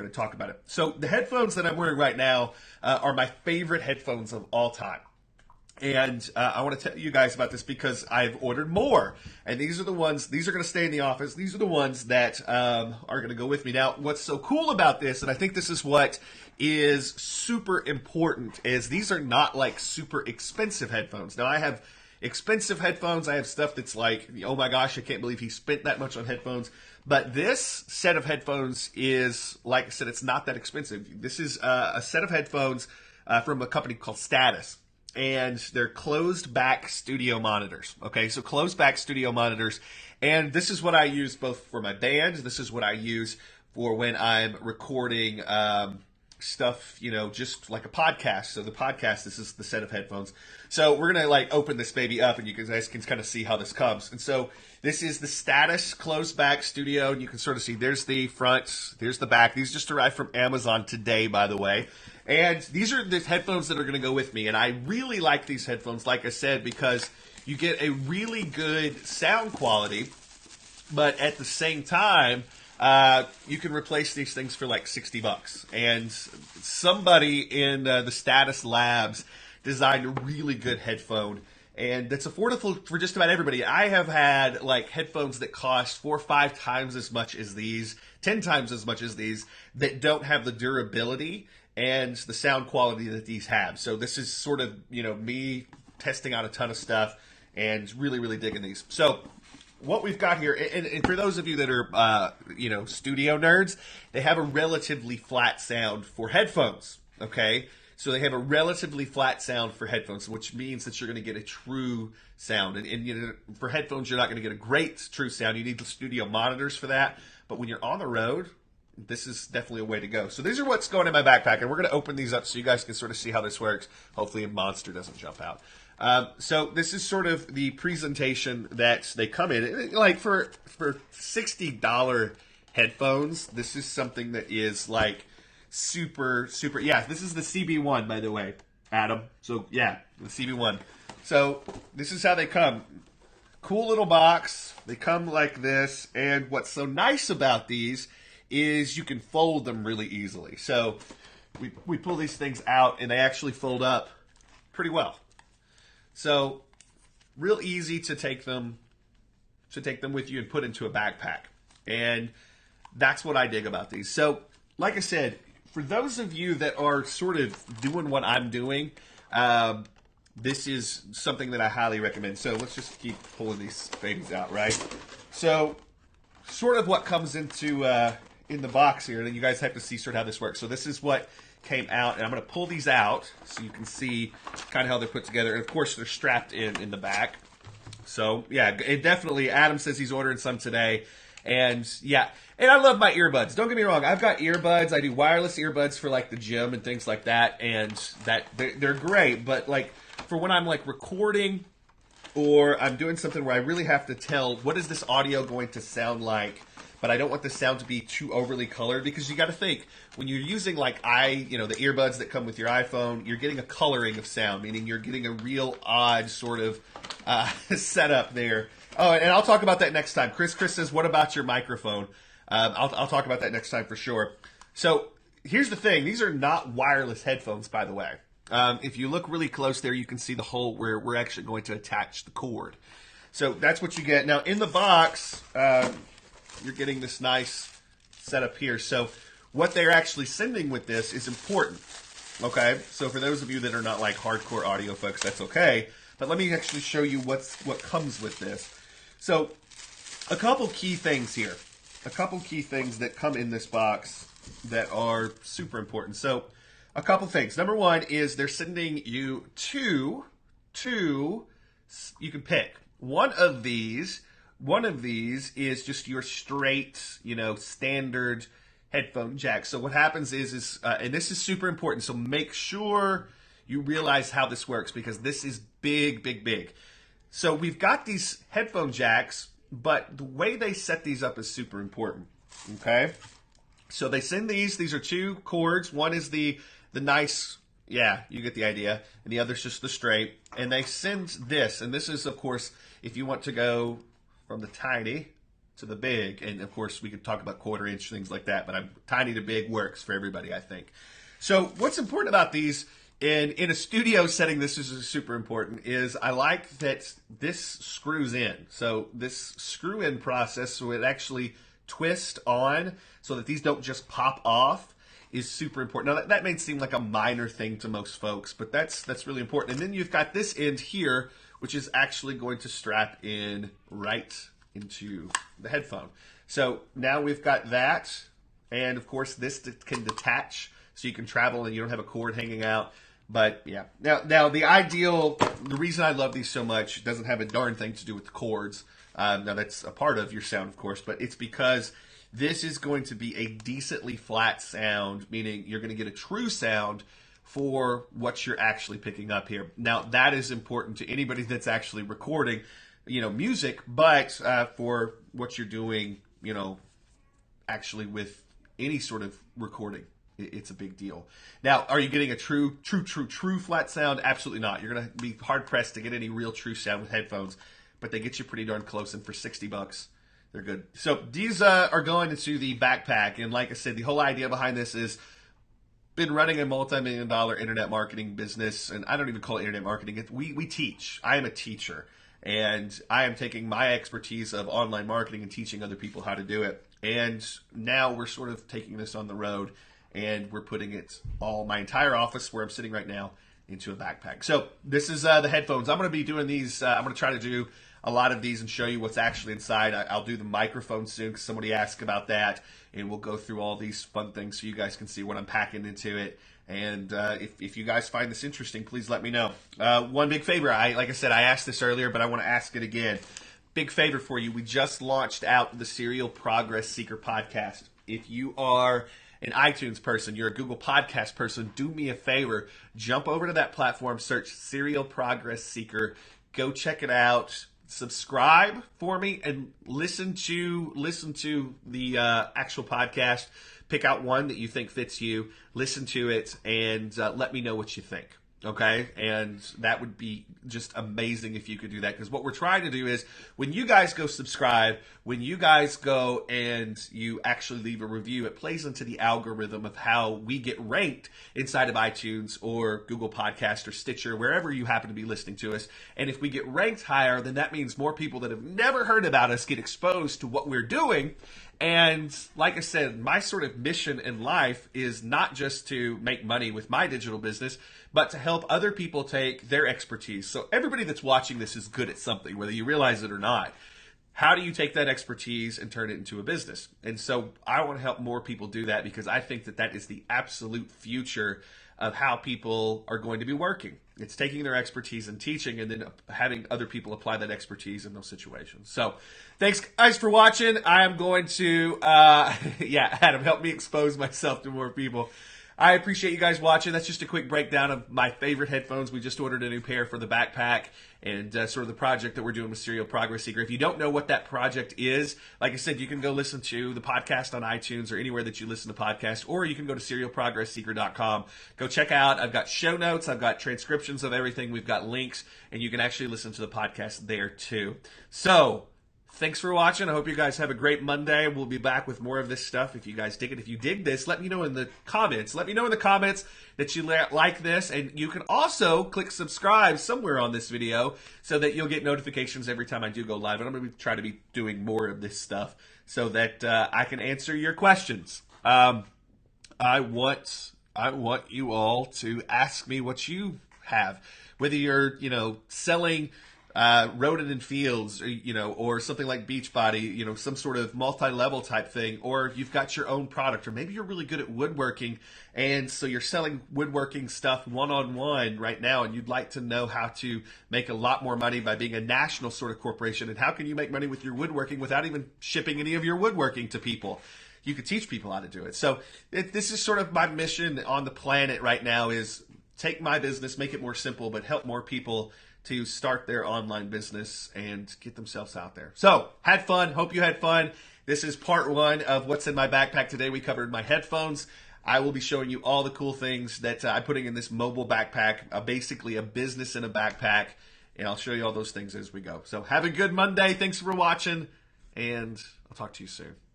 to talk about it. So the headphones that I'm wearing right now are my favorite headphones of all time. And I want to tell you guys about this because I've ordered more. And these are the ones, these are going to stay in the office. These are the ones that are going to go with me. Now, what's so cool about this, and I think this is what is super important, is these are not like super expensive headphones. Now, I have expensive headphones. I have stuff that's like, oh my gosh, I can't believe he spent that much on headphones. But this set of headphones is, like I said, it's not that expensive. This is a set of headphones from a company called Status. And they're closed back studio monitors. Okay, so closed back studio monitors. And this is what I use both for my band. This is what I use for when I'm recording stuff, you know, just like a podcast. So the podcast, this is the set of headphones. So we're going to like open this baby up and you guys can kind of see how this comes. And so this is the Status closed back studio. And you can sort of see there's the front, there's the back. These just arrived from Amazon today, by the way. And these are the headphones that are going to go with me. And I really like these headphones, like I said, because you get a really good sound quality. But at the same time, you can replace these things for like $60. And somebody in the Status Labs designed a really good headphone. And that's affordable for just about everybody. I have had like headphones that cost 4 or 5 times as much as these, 10 times as much as these, that don't have the durability and the sound quality that these have. So this is sort of, you know, me testing out a ton of stuff and really, really digging these. So what we've got here, and for those of you that are, you know, studio nerds, they have a relatively flat sound for headphones, okay? So they have a relatively flat sound for headphones, which means that you're going to get a true sound. And you know, for headphones, you're not going to get a great true sound. You need the studio monitors for that. But when you're on the road, this is definitely a way to go. So these are what's going in my backpack, and we're going to open these up so you guys can sort of see how this works. Hopefully a monster doesn't jump out. So this is sort of the presentation that they come in. Like for $60 headphones, this is something that is like super, yeah, this is the CB1, by the way, Adam. So yeah, the CB1. So this is how they come. Cool little box. They come like this, and what's so nice about these is you can fold them really easily. So we pull these things out, and they actually fold up pretty well. So real easy to take them with you and put into a backpack. And that's what I dig about these. So like I said, for those of you that are sort of doing what I'm doing, this is something that I highly recommend. So let's just keep pulling these babies out, right? So sort of what comes into in the box here, and then you guys have to see sort of how this works. So this is what came out, and I'm going to pull these out so you can see kind of how they're put together. And of course, they're strapped in the back. So yeah, it definitely, Adam says he's ordering some today. And yeah, and I love my earbuds. Don't get me wrong. I've got earbuds. I do wireless earbuds for like the gym and things like that. And that they're great. But like for when I'm like recording or I'm doing something where I really have to tell what is this audio going to sound like, but I don't want the sound to be too overly colored, because you got to think when you're using like the earbuds that come with your iPhone, you're getting a coloring of sound, meaning you're getting a real odd sort of setup there. Oh, and I'll talk about that next time. Chris says, what about your microphone? I'll talk about that next time for sure. So here's the thing. These are not wireless headphones, by the way. If you look really close there, you can see the hole where we're actually going to attach the cord. So that's what you get. Now, in the box, you're getting this nice setup here. So what they're actually sending with this is important. Okay? So for those of you that are not like hardcore audio folks, that's okay. But let me actually show you what comes with this. So a couple key things here. A couple key things that come in this box that are super important. So a couple things. Number one is they're sending you two, you can pick. One of these is just your straight, standard headphone jack. So what happens is and this is super important, so make sure you realize how this works, because this is big, big, big. So we've got these headphone jacks, but the way they set these up is super important, okay? So they send these are 2 cords. One is the nice, yeah, you get the idea, and the other's just the straight. And they send this, and this is, of course, if you want to go from the tiny to the big. And of course, we could talk about quarter-inch, things like that, but tiny to big works for everybody, I think. So what's important about these, and in a studio setting, this is super important, is I like that this screws in. So this screw-in process, so it actually twists on so that these don't just pop off, is super important. Now, that may seem like a minor thing to most folks, but that's really important. And then you've got this end here, which is actually going to strap in right into the headphone. So now we've got that, and of course this can detach so you can travel and you don't have a cord hanging out. But yeah, now the reason I love these so much doesn't have a darn thing to do with the cords. Now that's a part of your sound, of course, but it's because this is going to be a decently flat sound, meaning you're going to get a true sound for what you're actually picking up here. Now, that is important to anybody that's actually recording, music, but for what you're doing, actually with any sort of recording, it's a big deal. Now, are you getting a true flat sound? Absolutely not. You're going to be hard-pressed to get any real true sound with headphones, but they get you pretty darn close, and for $60, they're good. So these are going into the backpack, and like I said, the whole idea behind this is been running a multi-million-dollar internet marketing business, and I don't even call it internet marketing. We teach. I am a teacher, and I am taking my expertise of online marketing and teaching other people how to do it. And now we're sort of taking this on the road, and we're putting my entire office where I'm sitting right now into a backpack. So this is the headphones. I'm going to be doing these. I'm going to try to do a lot of these and show you what's actually inside. I'll do the microphone soon because somebody asked about that, and we'll go through all these fun things so you guys can see what I'm packing into it. And if you guys find this interesting, please let me know. One big favor, like I said, I asked this earlier, but I want to ask it again. Big favor for you. We just launched out the Serial Progress Seeker podcast. If you are an iTunes person, you're a Google Podcast person, do me a favor. Jump over to that platform, search Serial Progress Seeker. Go check it out. Subscribe for me and listen to the actual podcast. Pick out one that you think fits you. Listen to it and let me know what you think. Okay, and that would be just amazing if you could do that, because what we're trying to do is when you guys go subscribe, when you guys go and you actually leave a review, it plays into the algorithm of how we get ranked inside of iTunes or Google Podcast or Stitcher, wherever you happen to be listening to us. And if we get ranked higher, then that means more people that have never heard about us get exposed to what we're doing. And like I said, my sort of mission in life is not just to make money with my digital business, but to help other people take their expertise. So everybody that's watching this is good at something, whether you realize it or not. How do you take that expertise and turn it into a business? And so I want to help more people do that, because I think that is the absolute future of how people are going to be working. It's taking their expertise and teaching, and then having other people apply that expertise in those situations. So thanks, guys, for watching. I am going to, Adam, help me expose myself to more people. I appreciate you guys watching. That's just a quick breakdown of my favorite headphones. We just ordered a new pair for the backpack, and sort of the project that we're doing with Serial Progress Seeker. If you don't know what that project is, like I said, you can go listen to the podcast on iTunes or anywhere that you listen to podcasts, or you can go to serialprogressseeker.com. Go check out. I've got show notes. I've got transcriptions of everything. We've got links, and you can actually listen to the podcast there too. So thanks for watching. I hope you guys have a great Monday. We'll be back with more of this stuff. If you guys dig it, if you dig this, let me know in the comments. Let me know in the comments that you like this. And you can also click subscribe somewhere on this video so that you'll get notifications every time I do go live. And I'm going to try to be doing more of this stuff so that I can answer your questions. I want you all to ask me what you have. Whether you're, selling Rodent and Fields, or something like Beachbody, some sort of multi-level type thing, or you've got your own product, or maybe you're really good at woodworking, and so you're selling woodworking stuff one-on-one right now, and you'd like to know how to make a lot more money by being a national sort of corporation, and how can you make money with your woodworking without even shipping any of your woodworking to people? You could teach people how to do it. So this is sort of my mission on the planet right now, is take my business, make it more simple, but help more people to start their online business and get themselves out there. So, had fun. Hope you had fun. This is part one of what's in my backpack today. We covered my headphones. I will be showing you all the cool things that I'm putting in this mobile backpack, basically a business in a backpack, and I'll show you all those things as we go. So, have a good Monday. Thanks for watching. and I'll talk to you soon.